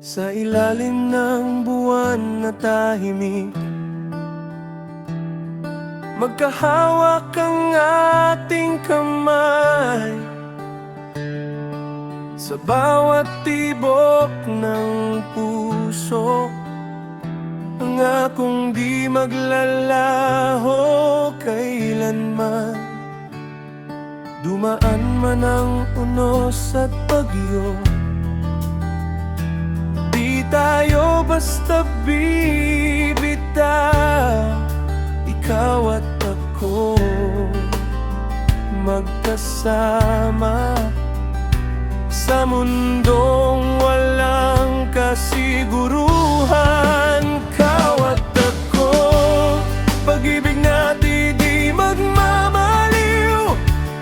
Sa ilalim ng buwan na tahimik, magkahawak ang ating kamay. Sa bawat tibok ng puso, pangakong di maglalaho kailanman. Dumaan man ang unos at bagyo, di tayo basta bibitaw. Ikaw at ako magkasama sa mundong walang kasiguruhan. Ikaw at ako, pag-ibig natin di magmamaliw.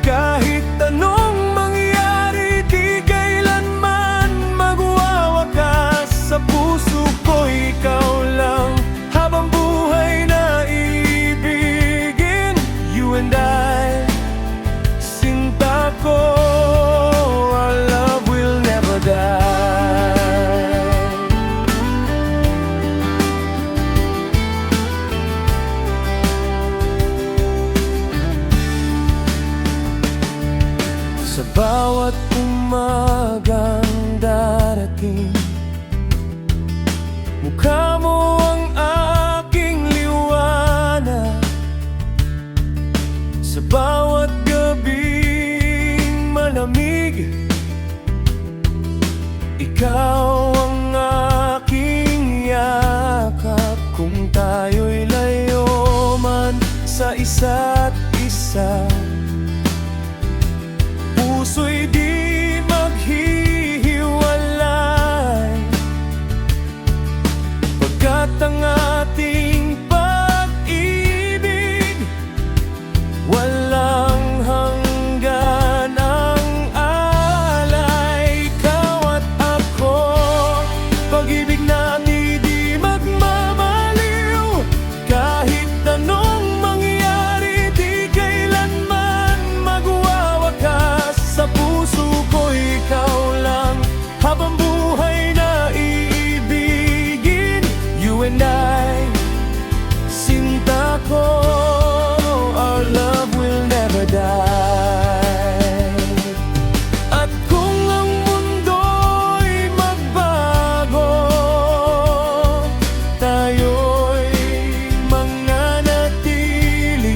Kahit anong mangyari, di kailanman magwawakas. Sa puso ko ikaw lang, habang buhay na ibigin. You and I, sinta ko, our love will never die. Sa bawat umagang darating, mukha mo ang aking liwanag. Sa bawat gabing malamig, ikaw ang aking yakap. Kung tayo'y layo man sa isa't isa, puso'y di maghihiwalay. Pagkat ang ating pag-ibig walang hanggan ang alay. Ikaw at ako, pag-ibig natin di magmamaliw. Kahit anong mangyari, di kailanman magwawakas. Sa puso ko ikaw lang, habang buhay na iibigin. You and I, sinta ko, our love will never die. At kung ang mundo'y magbago, tayo'y mananatili.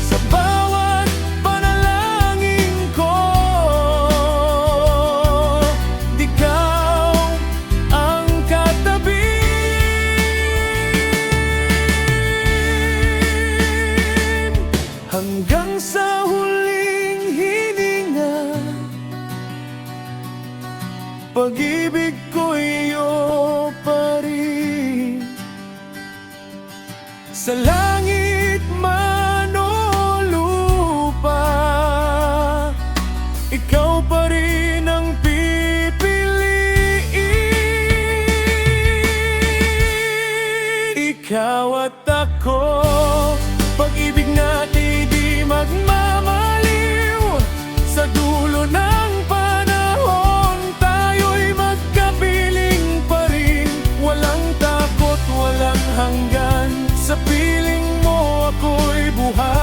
Sa bawat panalangin ko, ikaw ang katabi. Hanggang sa huling hininga, pag-ibig ko iyo pa rin. Sa langit man o lupa, ikaw pa rin ang pipiliin. Ikaw at ako, pag-ibig natin di magmamaliw. Sa dulo ng panahon, tayo'y magkapiling pa rin. Walang takot, walang hanggan. Sa piling mo ako'y buhay.